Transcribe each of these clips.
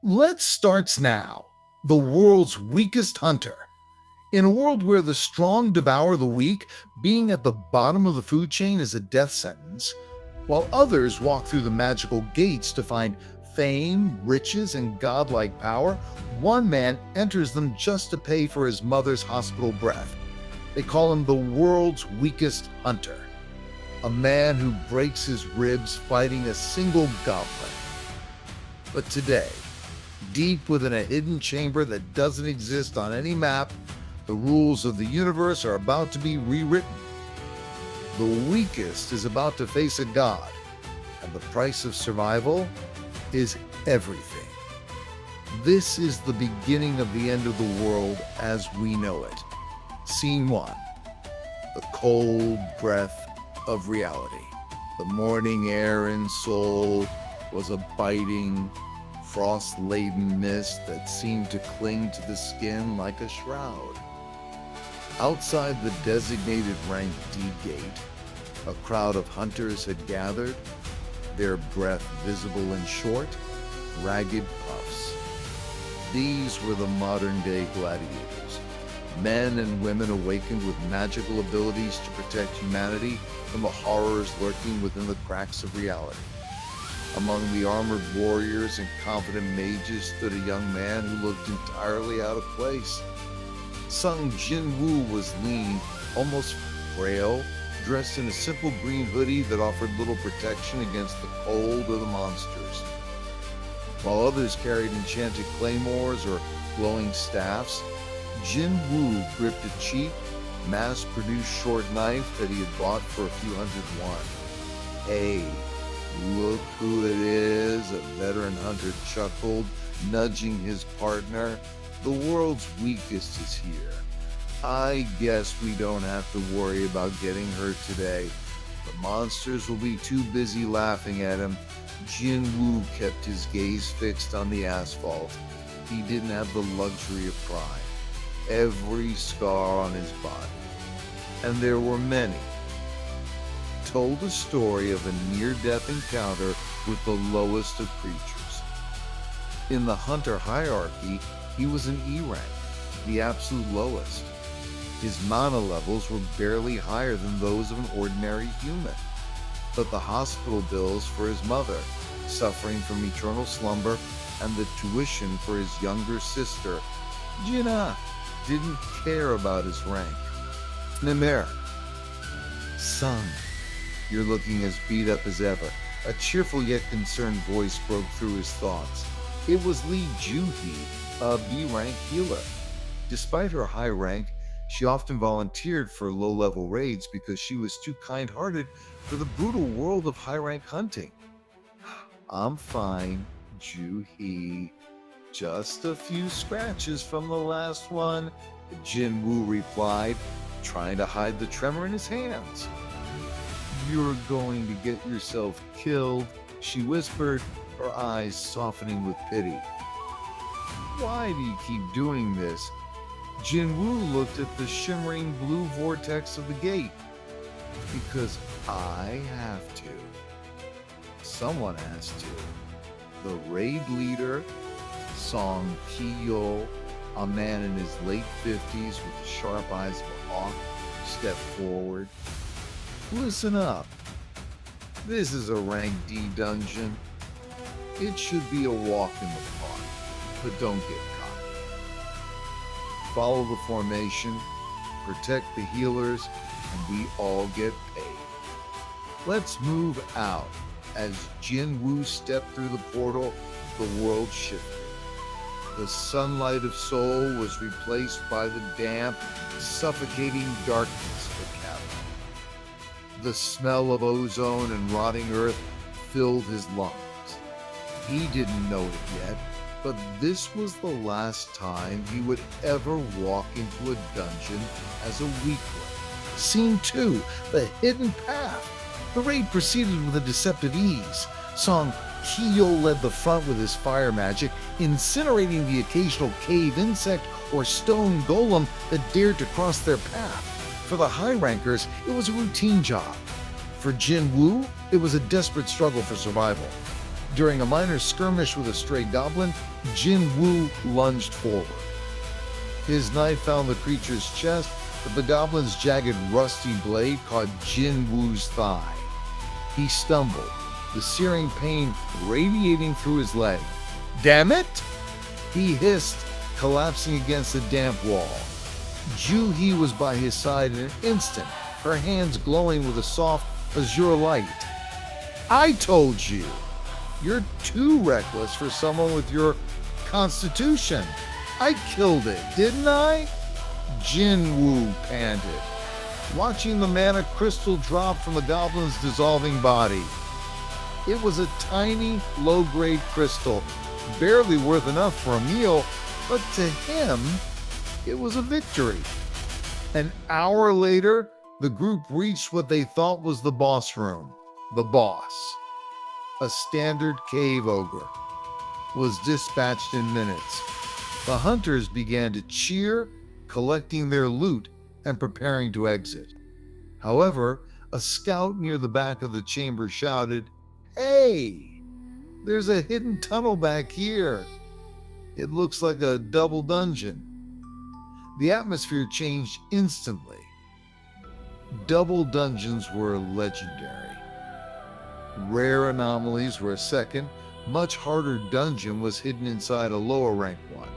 Let's starts now. The world's weakest hunter. In a world where the strong devour the weak, being at the bottom of the food chain is a death sentence, while others walk through the magical gates to find fame, riches, and godlike power, one man enters them just to pay for his mother's hospital breath. They call him the world's weakest hunter, a man who breaks his ribs fighting a single goblin. But today, deep within a hidden chamber that doesn't exist on any map, the rules of the universe are about to be rewritten. The weakest is about to face a god, and the price of survival is everything. This is the beginning of the end of the world as we know it. Scene 1. The cold breath of reality. The morning air in Seoul was a biting, frost-laden mist that seemed to cling to the skin like a shroud. Outside the designated rank D gate, a crowd of hunters had gathered, their breath visible in short, ragged puffs. These were the modern-day gladiators, men and women awakened with magical abilities to protect humanity from the horrors lurking within the cracks of reality. Among the armored warriors and confident mages stood a young man who looked entirely out of place. Sung Jin-Woo was lean, almost frail, dressed in a simple green hoodie that offered little protection against the cold or the monsters. While others carried enchanted claymores or glowing staffs, Jin-Woo gripped a cheap, mass-produced short knife that he had bought for a few hundred won. Hey, look who it is, a veteran hunter chuckled, nudging his partner. The world's weakest is here. I guess we don't have to worry about getting hurt today. The monsters will be too busy laughing at him. Jin-Woo kept his gaze fixed on the asphalt. He didn't have the luxury of pride. Every scar on his body, and there were many, told a story of a near-death encounter with the lowest of creatures. In the hunter hierarchy, he was an E rank, the absolute lowest. His mana levels were barely higher than those of an ordinary human. But the hospital bills for his mother, suffering from eternal slumber, and the tuition for his younger sister, Jina, didn't care about his rank. Nimer, son, you're looking as beat up as ever. A cheerful yet concerned voice broke through his thoughts. It was Lee Juhee, a B-rank healer. Despite her high rank, she often volunteered for low-level raids because she was too kind-hearted for the brutal world of high-rank hunting. I'm fine, Juhee. Just a few scratches from the last one, Jin-Woo replied, trying to hide the tremor in his hands. You're going to get yourself killed, she whispered, her eyes softening with pity. Why do you keep doing this? Jin-Woo looked at the shimmering blue vortex of the gate. Because I have to. Someone has to. The raid leader, Song Ki-yo, a man in his late 50s with the sharp eyes of a hawk, stepped forward. Listen up. This is a rank D dungeon. It should be a walk in the park, but don't get caught. Follow the formation, protect the healers, and we all get paid. Let's move out. As Jin-Woo stepped through the portal, the world shifted. The sunlight of Seoul was replaced by the damp, suffocating darkness of the cavern. The smell of ozone and rotting earth filled his lungs. He didn't know it yet, but this was the last time he would ever walk into a dungeon as a weakling. Scene 2, the hidden path. The raid proceeded with a deceptive ease. Song Ki-yo led the front with his fire magic, incinerating the occasional cave insect or stone golem that dared to cross their path. For the high rankers, it was a routine job. For Jin-Woo, it was a desperate struggle for survival. During a minor skirmish with a stray goblin, Jin-Woo lunged forward. His knife found the creature's chest, but the goblin's jagged, rusty blade caught Jin-Woo's thigh. He stumbled, the searing pain radiating through his leg. "Damn it!" he hissed, collapsing against the damp wall. Ju-hee was by his side in an instant, her hands glowing with a soft azure light. "I told you! You're too reckless for someone with your constitution. I killed it, didn't I?" Jin-Woo panted, watching the mana crystal drop from the goblin's dissolving body. It was a tiny, low-grade crystal, barely worth enough for a meal, but to him, it was a victory. An hour later, the group reached what they thought was the boss room. The boss, a standard cave ogre, was dispatched in minutes. The hunters began to cheer, collecting their loot and preparing to exit. However, a scout near the back of the chamber shouted, "Hey! There's a hidden tunnel back here. It looks like a double dungeon." The atmosphere changed instantly. Double dungeons were legendary. Rare anomalies were a second, much harder dungeon was hidden inside a lower ranked one.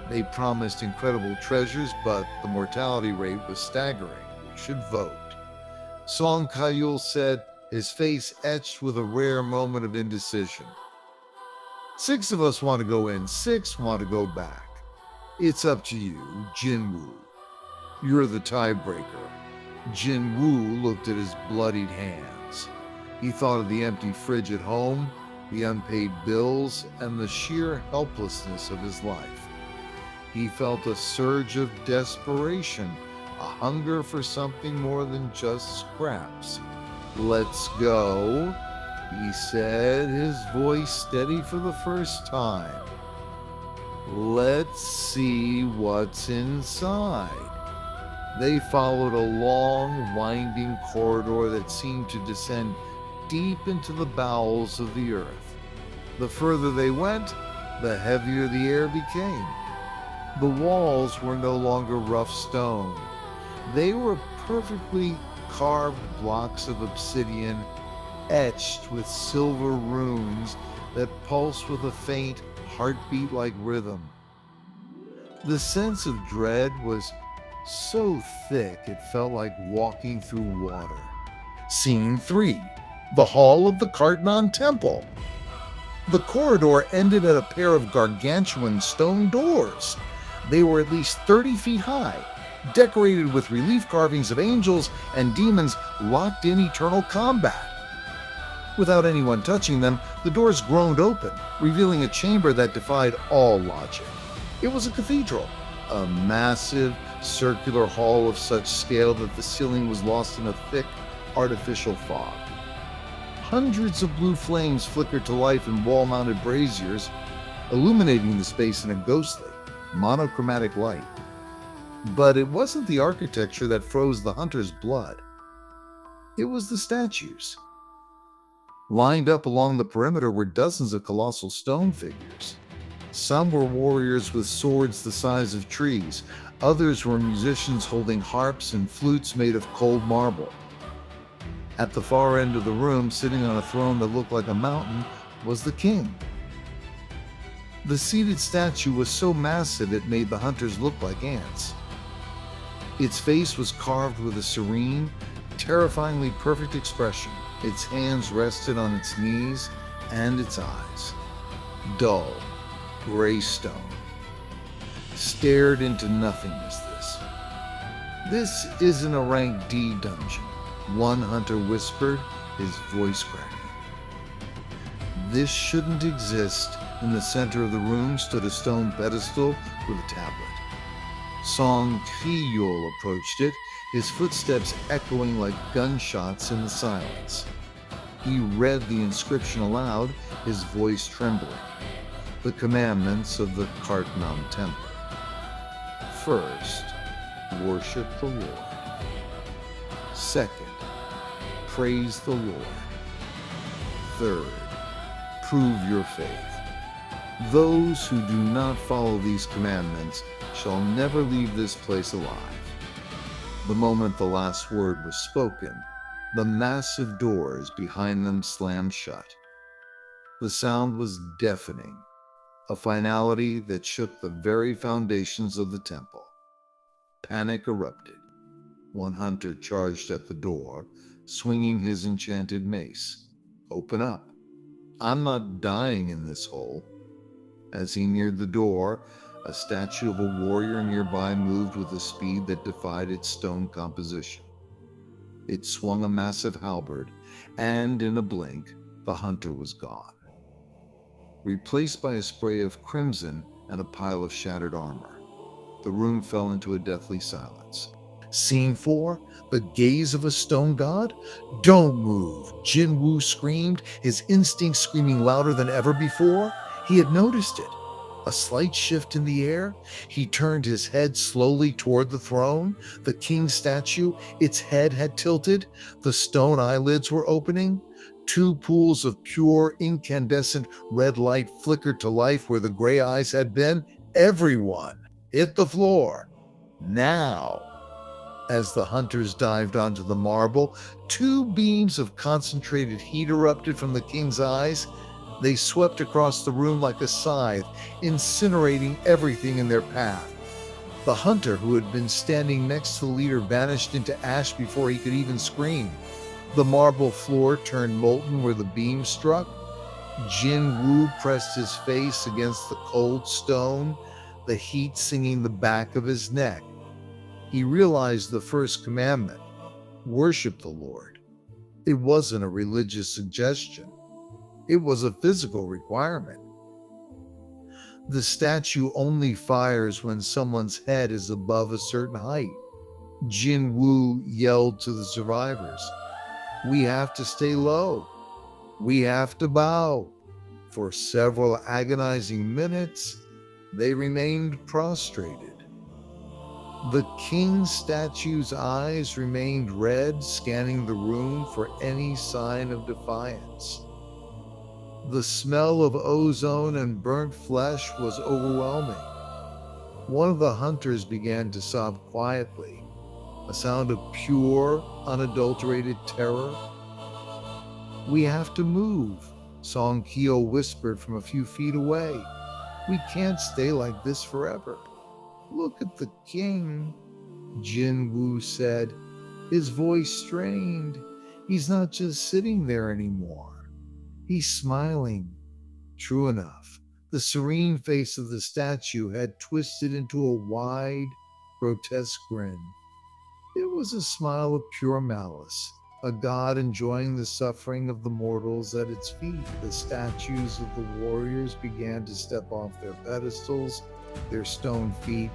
They promised incredible treasures, but the mortality rate was staggering. "We should vote." Song Kayul said, his face etched with a rare moment of indecision. "6 of us want to go in, 6 want to go back. It's up to you, Jin-Woo. You're the tiebreaker." Jin-Woo looked at his bloodied hands. He thought of the empty fridge at home, the unpaid bills, and the sheer helplessness of his life. He felt a surge of desperation, a hunger for something more than just scraps. "Let's go," he said, his voice steady for the first time. "Let's see what's inside." They followed a long, winding corridor that seemed to descend deep into the bowels of the earth. The further they went, the heavier the air became. The walls were no longer rough stone. They were perfectly carved blocks of obsidian, etched with silver runes that pulsed with a faint, heartbeat-like rhythm. The sense of dread was so thick it felt like walking through water. Scene 3. The Hall of the Cartenon Temple. The corridor ended at a pair of gargantuan stone doors. They were at least 30 feet high, decorated with relief carvings of angels and demons locked in eternal combat. Without anyone touching them, the doors groaned open, revealing a chamber that defied all logic. It was a cathedral, a massive, circular hall of such scale that the ceiling was lost in a thick, artificial fog. Hundreds of blue flames flickered to life in wall-mounted braziers, illuminating the space in a ghostly, monochromatic light. But it wasn't the architecture that froze the hunter's blood. It was the statues. Lined up along the perimeter were dozens of colossal stone figures. Some were warriors with swords the size of trees. Others were musicians holding harps and flutes made of cold marble. At the far end of the room, sitting on a throne that looked like a mountain, was the king. The seated statue was so massive it made the hunters look like ants. Its face was carved with a serene, terrifyingly perfect expression. Its hands rested on its knees, and its eyes, dull, gray stone, stared into nothingness. This isn't a rank D dungeon," one hunter whispered, his voice cracking. "This shouldn't exist." In the center of the room stood a stone pedestal with a tablet. Song Kiyol approached it, his footsteps echoing like gunshots in the silence. He read the inscription aloud, his voice trembling. The commandments of the Cartenon Temple. First, worship the Lord. Second, praise the Lord. Third, prove your faith. Those who do not follow these commandments shall never leave this place alive. The moment the last word was spoken, the massive doors behind them slammed shut. The sound was deafening, a finality that shook the very foundations of the temple. Panic erupted. One hunter charged at the door, swinging his enchanted mace. "Open up. I'm not dying in this hole." As he neared the door, a statue of a warrior nearby moved with a speed that defied its stone composition. It swung a massive halberd, and in a blink, the hunter was gone, replaced by a spray of crimson and a pile of shattered armor. The room fell into a deathly silence. Scene 4, the gaze of a stone god? "Don't move," Jin-Woo screamed, his instincts screaming louder than ever before. He had noticed it. A slight shift in the air. He turned his head slowly toward the throne. The king's statue, its head had tilted. The stone eyelids were opening. Two pools of pure, incandescent red light flickered to life where the gray eyes had been. Everyone hit the floor. Now, as the hunters dived onto the marble, two beams of concentrated heat erupted from the king's eyes. They swept across the room like a scythe, incinerating everything in their path. The hunter who had been standing next to the leader vanished into ash before he could even scream. The marble floor turned molten where the beam struck. Jin-Woo pressed his face against the cold stone, the heat singing the back of his neck. He realized the first commandment: worship the Lord. It wasn't a religious suggestion. It was a physical requirement. The statue only fires when someone's head is above a certain height. Jin-Woo yelled to the survivors, "We have to stay low. We have to bow." For several agonizing minutes, they remained prostrated. The king's statue's eyes remained red, scanning the room for any sign of defiance. The smell of ozone and burnt flesh was overwhelming. One of the hunters began to sob quietly, a sound of pure, unadulterated terror. "We have to move," Song Kyo whispered from a few feet away. "We can't stay like this forever." "Look at the king," Jin-Woo said, his voice strained. "He's not just sitting there anymore. He's smiling." True enough, the serene face of the statue had twisted into a wide, grotesque grin. It was a smile of pure malice, a god enjoying the suffering of the mortals at its feet. The statues of the warriors began to step off their pedestals, their stone feet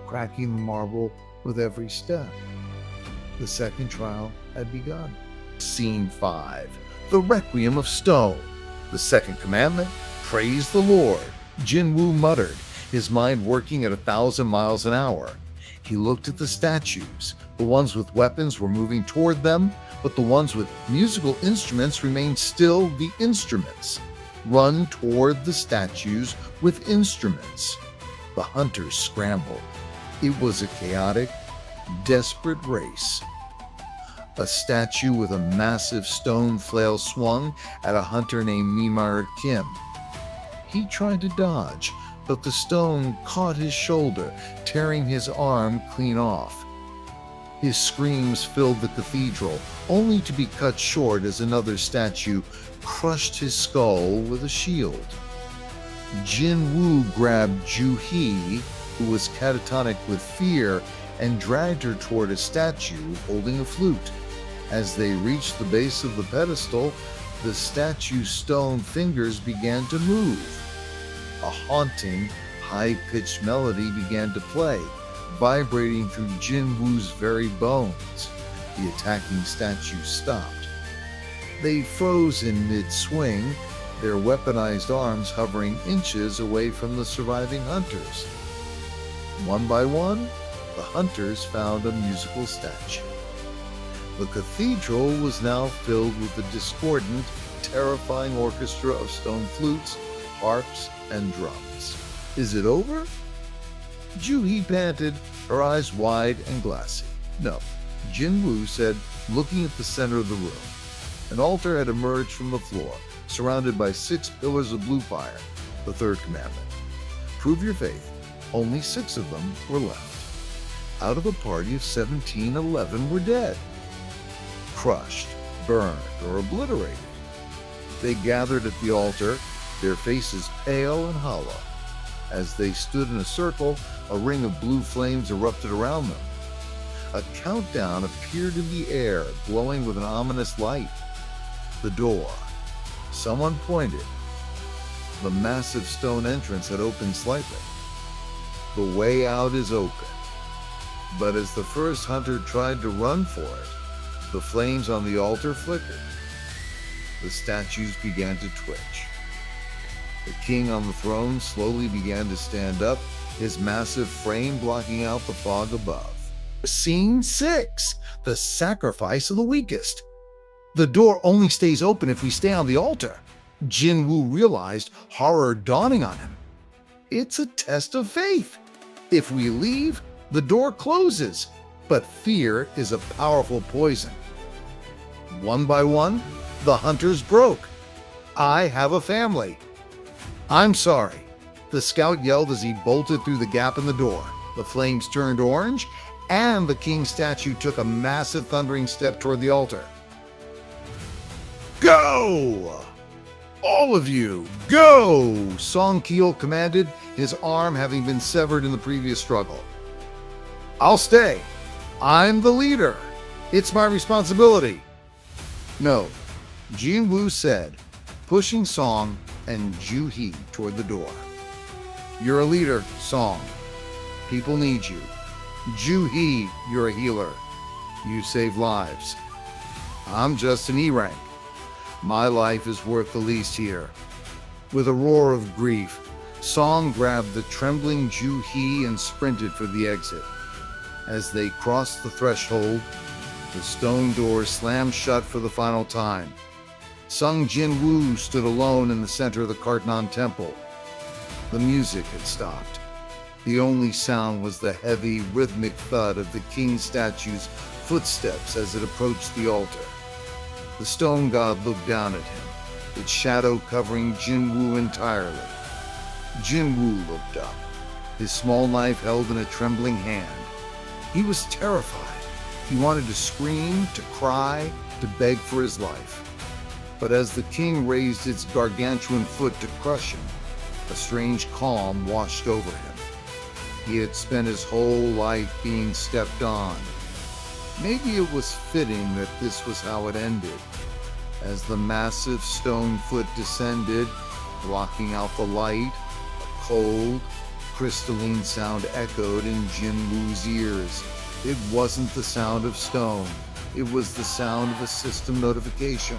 cracking the marble with every step. The second trial had begun. Scene 5, the Requiem of Stone. The second commandment: praise the Lord. Jin-Woo muttered, his mind working at 1,000 miles an hour. He looked at the statues. The ones with weapons were moving toward them, but the ones with musical instruments remained still the instruments. Run toward the statues with instruments. The hunters scrambled. It was a chaotic, desperate race. A statue with a massive stone flail swung at a hunter named Mimar Kim. He tried to dodge, but the stone caught his shoulder, tearing his arm clean off. His screams filled the cathedral, only to be cut short as another statue crushed his skull with a shield. Jin-Woo grabbed Ju-hee, who was catatonic with fear, and dragged her toward a statue holding a flute. As they reached the base of the pedestal, the statue's stone fingers began to move. A haunting, high-pitched melody began to play, vibrating through Jin-Woo's very bones. The attacking statue stopped. They froze in mid-swing, their weaponized arms hovering inches away from the surviving hunters. One by one, the hunters found a musical statue. The cathedral was now filled with the discordant, terrifying orchestra of stone flutes, harps, and drums. Is it over? Ju-hee panted, her eyes wide and glassy. No, Jin-Woo said, looking at the center of the room. An altar had emerged from the floor, surrounded by 6 pillars of blue fire, the third commandment. Prove your faith. Only 6 of them were left. Out of a party of 17, 11 were dead. Crushed, burned, or obliterated. They gathered at the altar, their faces pale and hollow. As they stood in a circle, a ring of blue flames erupted around them. A countdown appeared in the air, glowing with an ominous light. The door. Someone pointed. The massive stone entrance had opened slightly. The way out is open. But as the first hunter tried to run for it, the flames on the altar flickered. The statues began to twitch. The king on the throne slowly began to stand up, his massive frame blocking out the fog above. Scene 6, the sacrifice of the weakest. The door only stays open if we stay on the altar. Jin-Woo realized, horror dawning on him. It's a test of faith. If we leave, the door closes, but fear is a powerful poison. One by one, the hunters broke. I have a family. I'm sorry, the scout yelled as he bolted through the gap in the door. The flames turned orange, and the king's statue took a massive thundering step toward the altar. Go! All of you, go! Song Keel commanded, his arm having been severed in the previous struggle. I'll stay. I'm the leader. It's my responsibility. No, Jin-Woo said, pushing Song and Ju-hee toward the door. You're a leader, Song. People need you. Ju-hee, you're a healer. You save lives. I'm just an E rank. My life is worth the least here. With a roar of grief, Song grabbed the trembling Ju-hee and sprinted for the exit. As they crossed the threshold, the stone door slammed shut for the final time. Sung Jin-Woo stood alone in the center of the Cartenon Temple. The music had stopped. The only sound was the heavy, rhythmic thud of the king statue's footsteps as it approached the altar. The stone god looked down at him, its shadow covering Jin-Woo entirely. Jin-Woo looked up, his small knife held in a trembling hand. He was terrified. He wanted to scream, to cry, to beg for his life. But as the king raised its gargantuan foot to crush him, a strange calm washed over him. He had spent his whole life being stepped on. Maybe it was fitting that this was how it ended. As the massive stone foot descended, blocking out the light, a cold, crystalline sound echoed in Jin-Woo's ears. It wasn't the sound of stone. It was the sound of a system notification.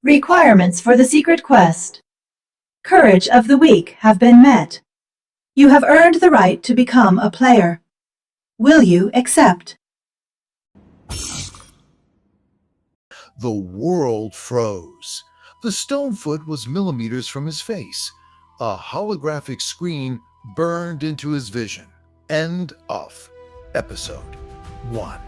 Requirements for the secret quest. Courage of the weak have been met. You have earned the right to become a player. Will you accept? The world froze. The stone foot was millimeters from his face. A holographic screen burned into his vision. End of Episode 1.